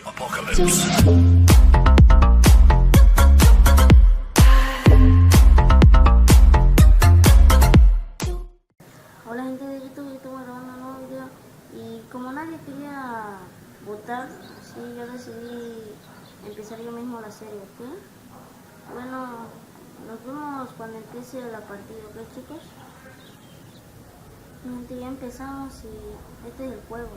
Apocalypse. Hola gente de YouTube, yo estoy grabando un nuevo video y como nadie quería votar, sí, yo decidí empezar yo mismo la serie, ¿ok? Bueno, nos vemos cuando empiece la partida, ¿ok chicos? Gente, ya empezamos y este es el juego.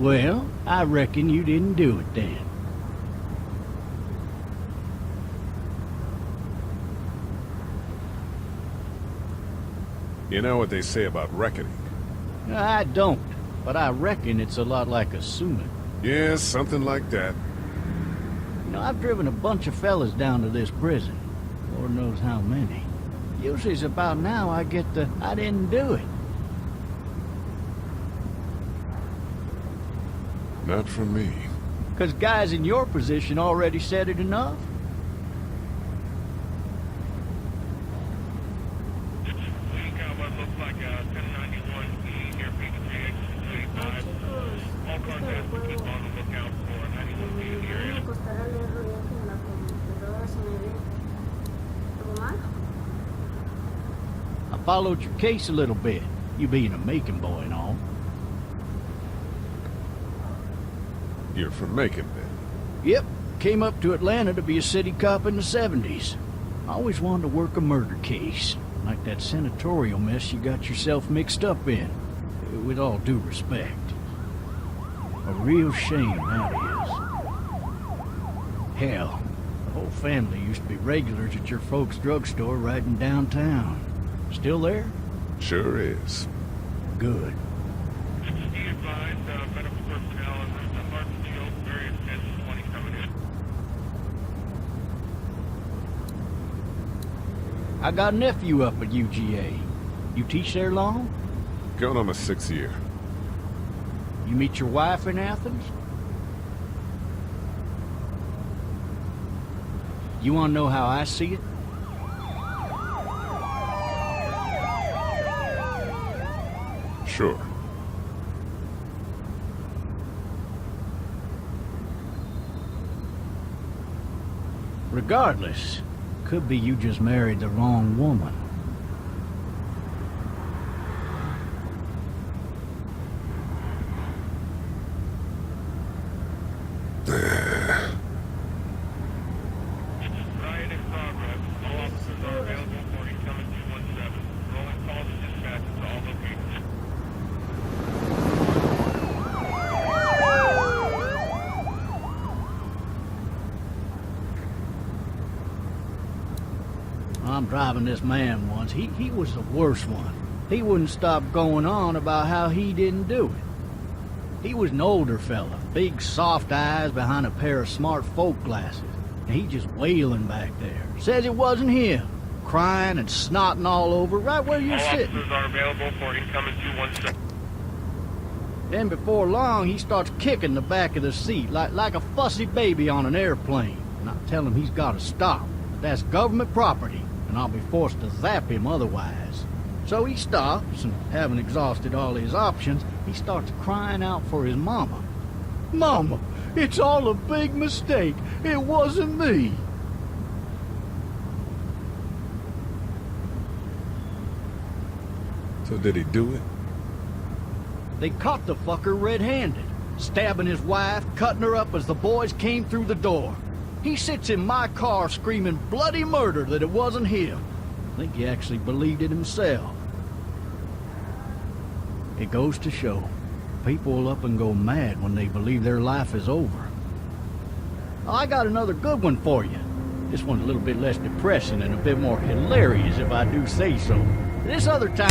Well, I reckon you didn't do it then. You know what they say about reckoning? I don't, but I reckon it's a lot like assuming. Yeah, something like that. You know, I've driven a bunch of fellas down to this prison. Lord knows how many. Usually it's about now I get the, I didn't do it. Not from me. 'Cause guys in your position already said it enough. We got what looks like a 1091E here, P3X285. All contacts to keep on the lookout for 91B in the Me area. costará leerlo ya que en la computadora se me ve algo mal. I followed your case a little bit, you being a Macon boy and all. You're from Macon, then? Yep, came up to Atlanta to be a city cop in the 70s. I always wanted to work a murder case, like that senatorial mess you got yourself mixed up in, with all due respect. A real shame, that is. Hell, the whole family used to be regulars at your folks' drugstore right in downtown. Still there? Sure is. Good. Be advised, medical personnel and the heart shield, various 1020 coming in. I got a nephew up at UGA. You teach there long? Going on my 6th year. You meet your wife in Athens? You want to know how I see it? Sure. Regardless, could be you just married the wrong woman. Riot in progress. All officers are available for incoming 217. Rolling calls and dispatches to all locations. I'm driving this man once. He was the worst one. He wouldn't stop going on about how he didn't do it. He was an older fella, big soft eyes behind a pair of smart folk glasses. And he just wailing back there. Says it wasn't him. Crying and snotting all over right where you're All sitting. officers are available for incoming 217. Then before long, he starts kicking the back of the seat like a fussy baby on an airplane. And I tell him he's got to stop. That's government property, and I'll be forced to zap him otherwise. So he stops, and having exhausted all his options, he starts crying out for his mama. Mama, it's all a big mistake. It wasn't me. So did he do it? They caught the fucker red-handed, stabbing his wife, cutting her up as the boys came through the door. He sits in my car screaming bloody murder that it wasn't him. I think he actually believed it himself. It goes to show, people will up and go mad when they believe their life is over. I got another good one for you. This one's a little bit less depressing and a bit more hilarious, if I do say so. This other time...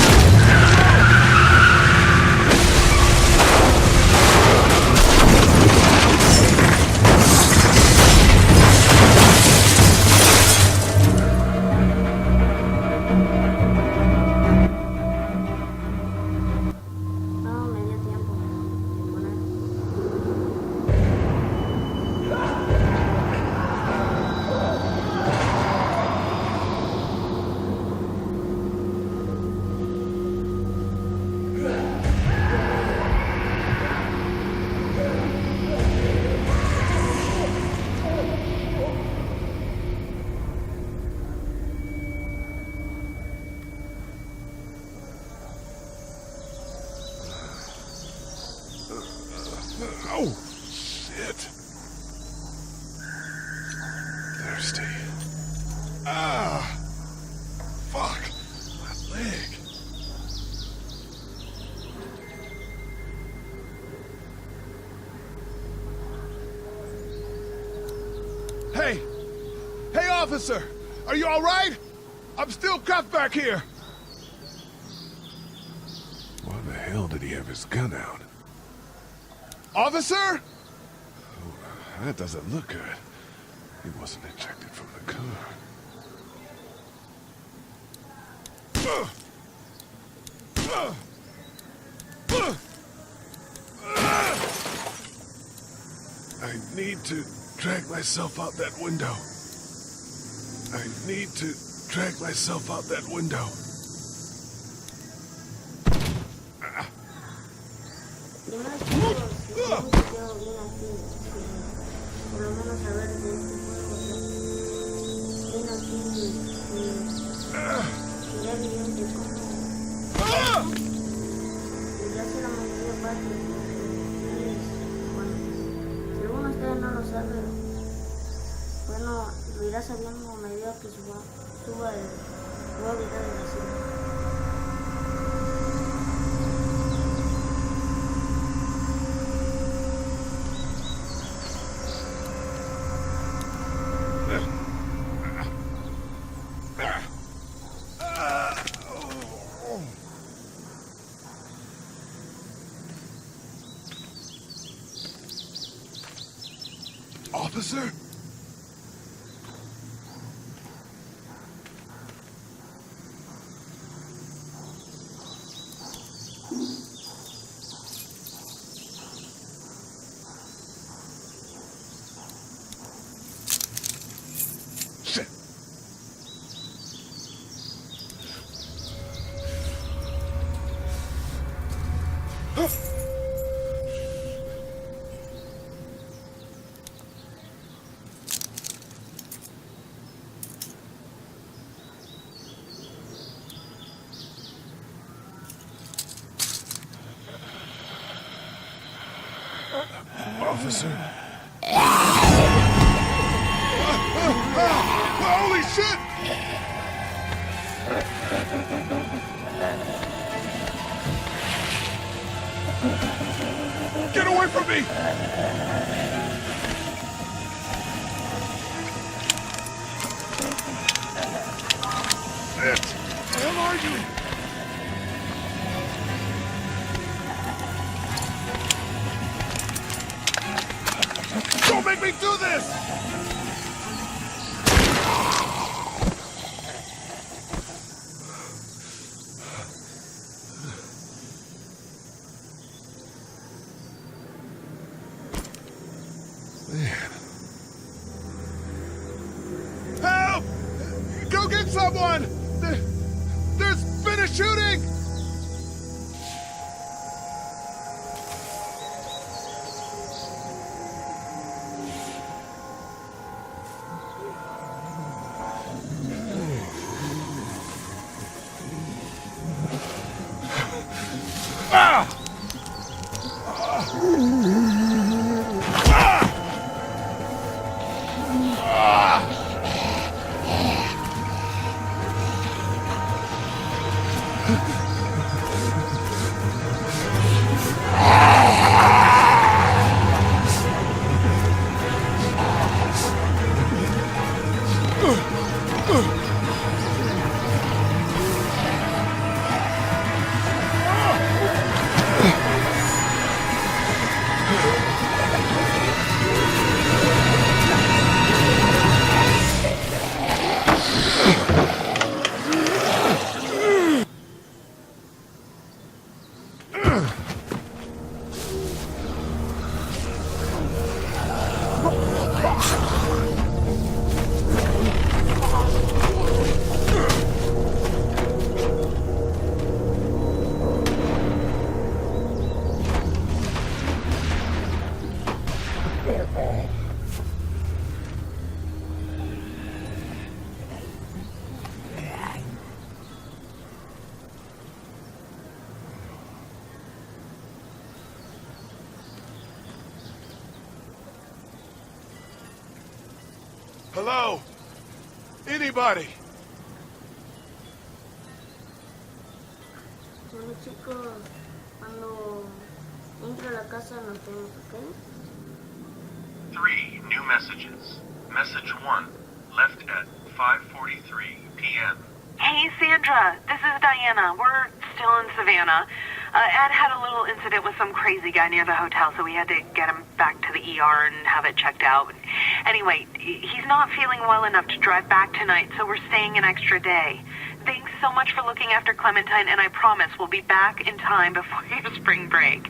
No, me dio tiempo de poner. Oh, shit. Thirsty. Ah! Fuck! My leg. Hey! Hey, officer! Are you all right? I'm still cuffed back here. Why the hell did he have his gun out? Officer? Oh, that doesn't look good. He wasn't ejected from the car. I need to drag myself out that window. I need to drag myself out that window. Primero chicos, si no me quedo bien aquí, por lo menos saber de este juego, bien aquí, sería evidente cómo, y ya sé la mayoría parte de bueno, según ustedes no lo saben, bueno, lo irá sabiendo a medida que suba el nuevo video de la serie. Officer? Shit. Officer? Holy shit! Get away from me! Shit! Where are you? Don't make me do this! Man. Help! Go get someone! There's been a shooting! Ah! Hello? Anybody? Bueno chicos, cuando entro a la casa nos vemos, ¿ok? 3 new messages. Message 1, left at 5:43 p.m. Hey, Sandra. This is Diana. We're still in Savannah. Ed had a little incident with some crazy guy near the hotel, so we had to get him back to the ER and have it checked out. Anyway, he's not feeling well enough to drive back tonight, so we're staying an extra day. Thanks so much for looking after Clementine, and I promise we'll be back in time before your spring break.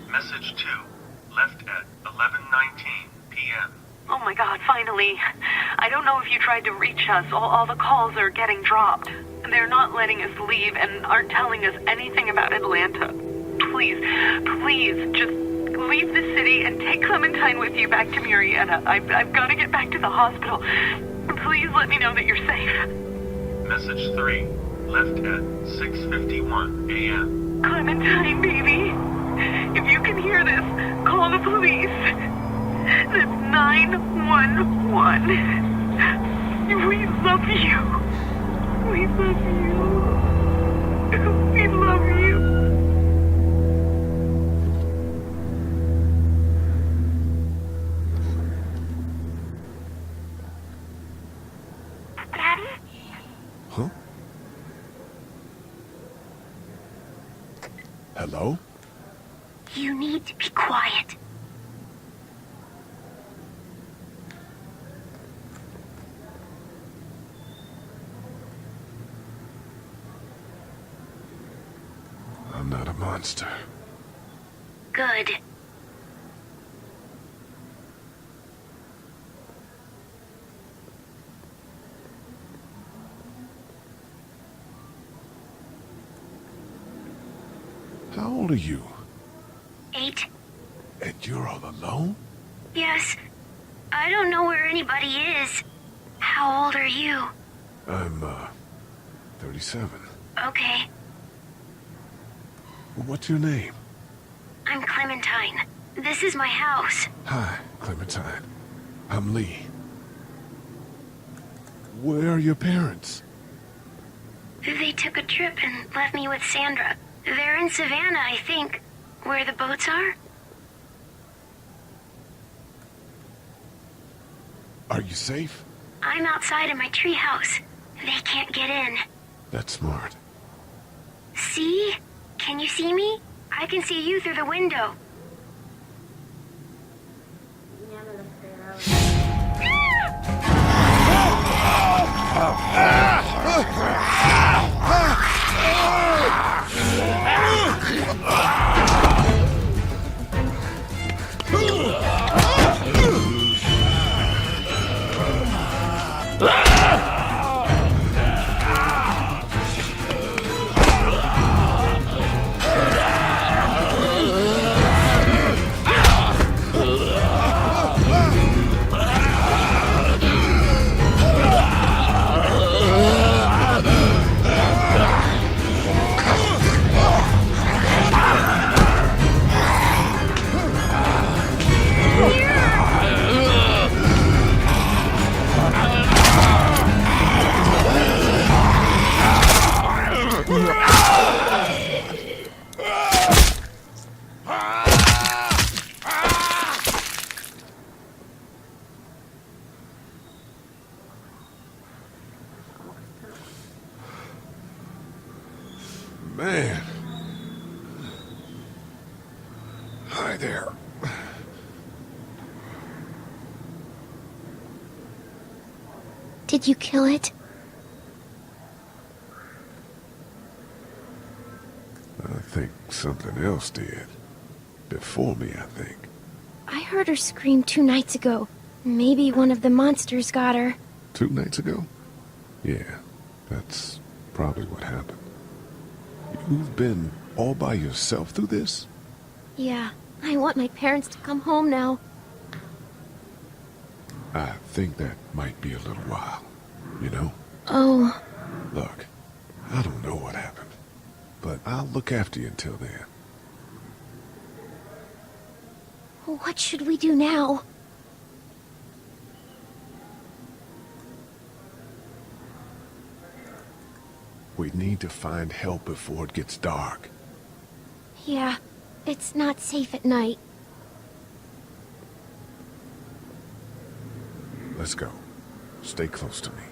Message 2, left at 11:19 p.m. Oh my God, finally. I don't know if you tried to reach us. All the calls are getting dropped. They're not letting us leave and aren't telling us anything about Atlanta. Please, just leave the city and take Clementine with you back to Murrieta. I've got to get back to the hospital. Please let me know that you're safe. Message 3, left at 6:51 a.m. Clementine, baby. If you can hear this, call the police. That's 911. We love you. We love you. We love you. Daddy? Huh? Hello? You need to be quiet. I'm not a monster. Good. How old are you? 8. And you're all alone? Yes. I don't know where anybody is. How old are you? I'm, 37. Okay. What's your name? I'm Clementine. This is my house. Hi, Clementine. I'm Lee. Where are your parents? They took a trip and left me with Sandra. They're in Savannah, I think. Where the boats are? Are you safe? I'm outside in my treehouse. They can't get in. That's smart. See? Can you see me? I can see you through the window. Ya me lo esperaba. man. Hi there. Did you kill it? I think something else did. Before me, I think. I heard her scream 2 nights ago. Maybe one of the monsters got her. 2 nights ago? Yeah, that's probably what happened. You've been all by yourself through this? Yeah, I want my parents to come home now. I think that might be a little while, you know? Oh. Look, I don't know what happened, but I'll look after you until then. What should we do now? We need to find help before it gets dark. Yeah, it's not safe at night. Let's go. Stay close to me.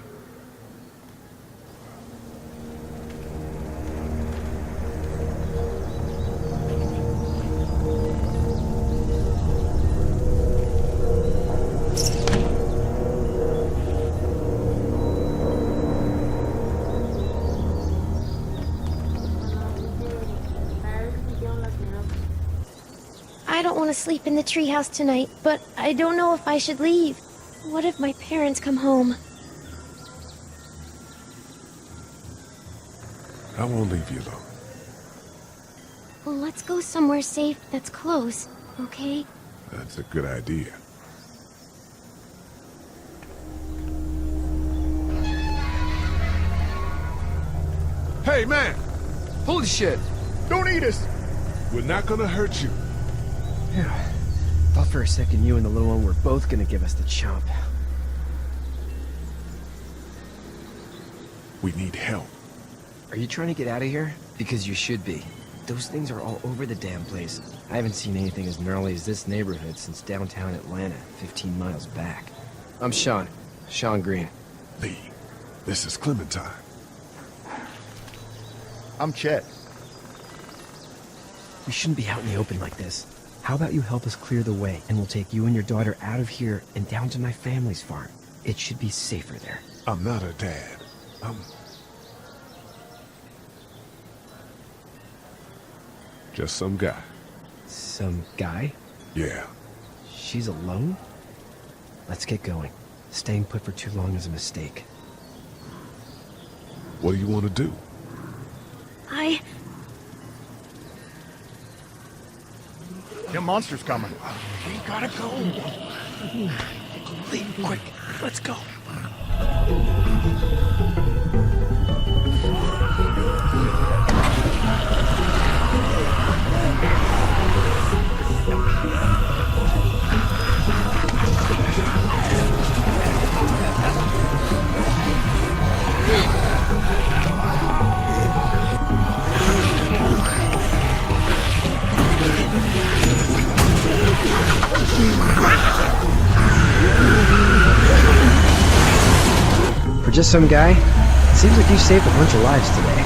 I don't want to sleep in the treehouse tonight, but I don't know if I should leave. What if my parents come home? I won't leave you alone. Well, let's go somewhere safe that's close, okay? That's a good idea. Hey, man! Holy shit! Don't eat us! We're not gonna hurt you. Yeah. Thought for a second you and the little one were both gonna give us the chomp. We need help. Are you trying to get out of here? Because you should be. Those things are all over the damn place. I haven't seen anything as gnarly as this neighborhood since downtown Atlanta, 15 miles back. I'm Sean. Sean Green. Lee, this is Clementine. I'm Chet. We shouldn't be out in the open like this. How about you help us clear the way, and we'll take you and your daughter out of here and down to my family's farm. It should be safer there. I'm not a dad. I'm just some guy. Some guy? Yeah. She's alone? Let's get going. Staying put for too long is a mistake. What do you want to do? Them monster's coming. We gotta go. Lee, quick, let's go. For just some guy, it seems like you saved a bunch of lives today.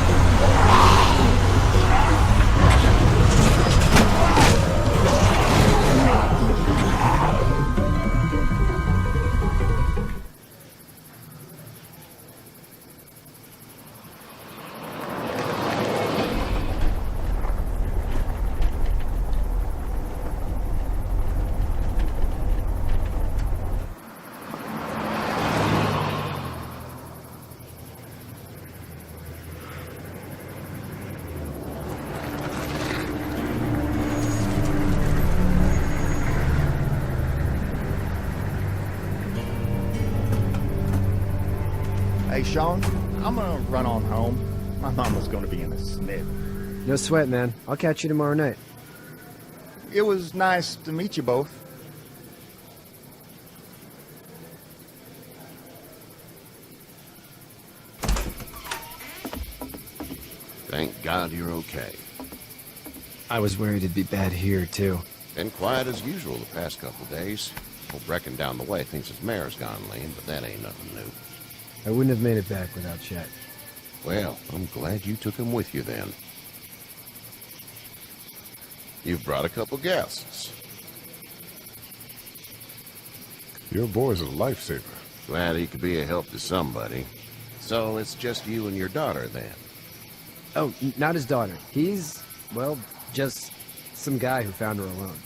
Hey, Sean, I'm gonna run on home. My mama's gonna be in a snip. No sweat, man. I'll catch you tomorrow night. It was nice to meet you both. Thank God you're okay. I was worried it'd be bad here, too. Been quiet as usual the past couple of days. Old Brecken down the way thinks his mare's gone lame, but that ain't nothing new. I wouldn't have made it back without Chet. Well, I'm glad you took him with you then. You've brought a couple guests. Your boy's a lifesaver. Glad he could be a help to somebody. So it's just you and your daughter, then? Oh, not his daughter. He's, well, just some guy who found her alone.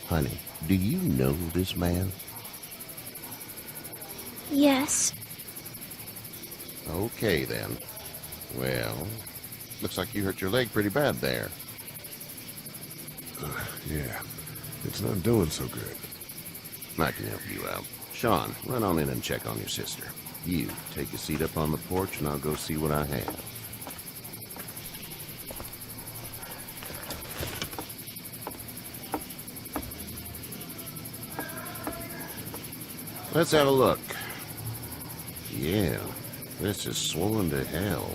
Honey, do you know this man? Yes. Okay, then. Well, looks like you hurt your leg pretty bad there. Yeah, it's not doing so good. I can help you out. Sean, run on in and check on your sister. You, take a seat up on the porch and I'll go see what I have. Let's have a look. Yeah, this is swollen to hell.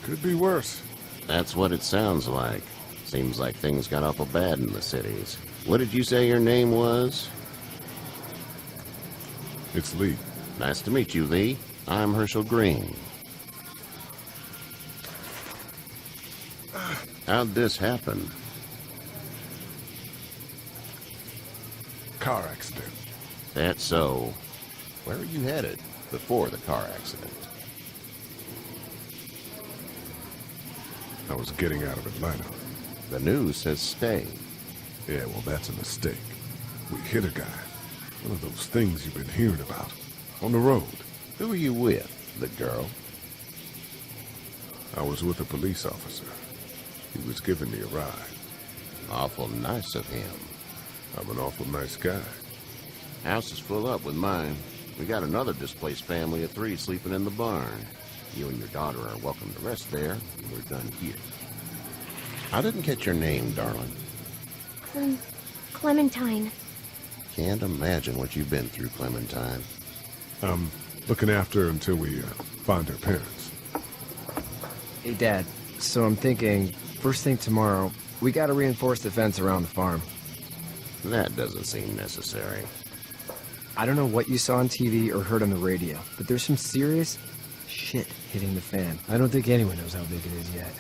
Could be worse. That's what it sounds like. Seems like things got awful bad in the cities. What did you say your name was? It's Lee. Nice to meet you, Lee. I'm Herschel Green. How'd this happen? Car accident. That's so. Where were you headed before the car accident? I was getting out of Atlanta. The news says stay. Yeah, well, that's a mistake. We hit a guy. One of those things you've been hearing about. On the road. Who were you with? The girl? I was with a police officer. He was giving me a ride. Awful nice of him. I'm an awful nice guy. House is full up with mine. We got another displaced family of 3 sleeping in the barn. You and your daughter are welcome to rest there. We're done here. I didn't catch your name, darling. Clementine. Can't imagine what you've been through, Clementine. I'm looking after her until we find her parents. Hey, Dad. So I'm thinking, first thing tomorrow, we gotta reinforce the fence around the farm. That doesn't seem necessary. I don't know what you saw on TV or heard on the radio, but there's some serious shit hitting the fan. I don't think anyone knows how big it is yet.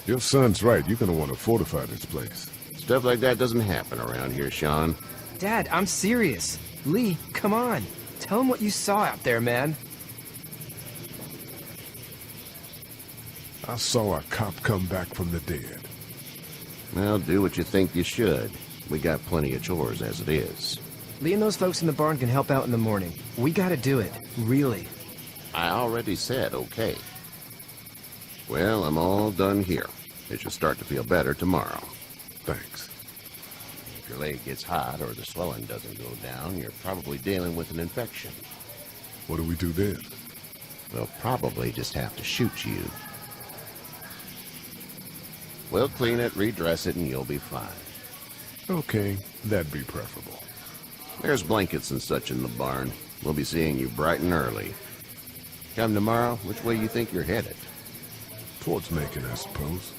Your son's right. You're gonna want to fortify this place. Stuff like that doesn't happen around here, Sean. Dad, I'm serious. Lee, come on. Tell him what you saw out there, man. I saw a cop come back from the dead. Well, do what you think you should. We got plenty of chores as it is. Lee and those folks in the barn can help out in the morning. We gotta do it. Really. I already said okay. Well, I'm all done here. It should start to feel better tomorrow. Thanks. If your leg gets hot or the swelling doesn't go down, you're probably dealing with an infection. What do we do then? We'll probably just have to shoot you. We'll clean it, redress it, and you'll be fine. Okay, that'd be preferable. There's blankets and such in the barn. We'll be seeing you bright and early. Come tomorrow, which way you think you're headed? Towards Macon, I suppose.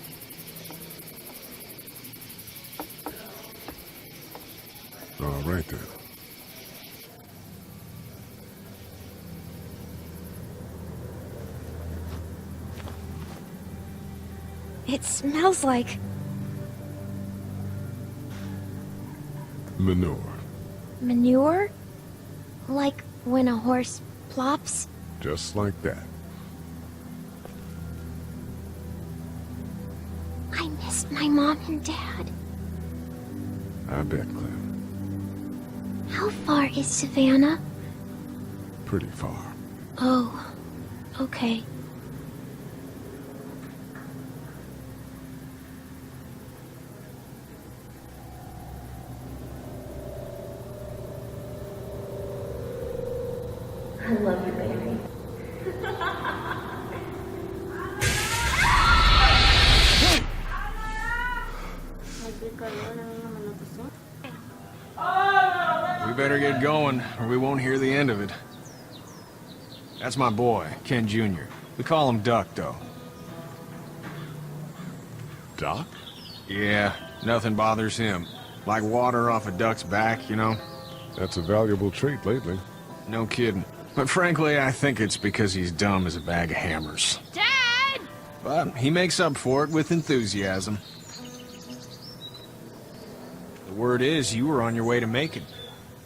All right, then. It smells like Manure. manure? Like when a horse plops? Just like that. I miss my mom and dad. I bet, Clem. How far is Savannah? Pretty far. Oh, okay. I love you, baby. We better get going, or we won't hear the end of it. That's my boy, Ken Jr. We call him Duck, though. Doc? Yeah, nothing bothers him. Like water off a duck's back, you know? That's a valuable trait lately. No kidding. But frankly, I think it's because he's dumb as a bag of hammers. Dad! But he makes up for it with enthusiasm. The word is you were on your way to Macon.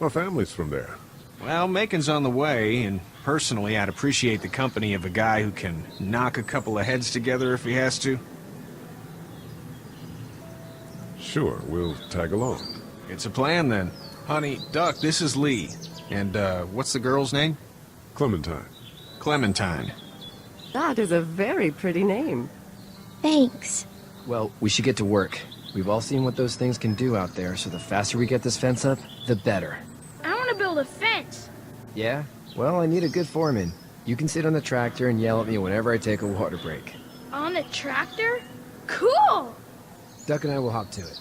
My family's from there. Well, Macon's on the way, and personally, I'd appreciate the company of a guy who can knock a couple of heads together if he has to. Sure, we'll tag along. It's a plan, then. Honey, Duck, this is Lee. And, what's the girl's name? Clementine. Clementine. That is a very pretty name. Thanks. Well, we should get to work. We've all seen what those things can do out there, so the faster we get this fence up, the better. I want to build a fence. Yeah? Well, I need a good foreman. You can sit on the tractor and yell at me whenever I take a water break. On the tractor? Cool! Duck and I will hop to it.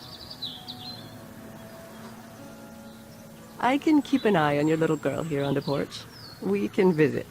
I can keep an eye on your little girl here on the porch. We can visit.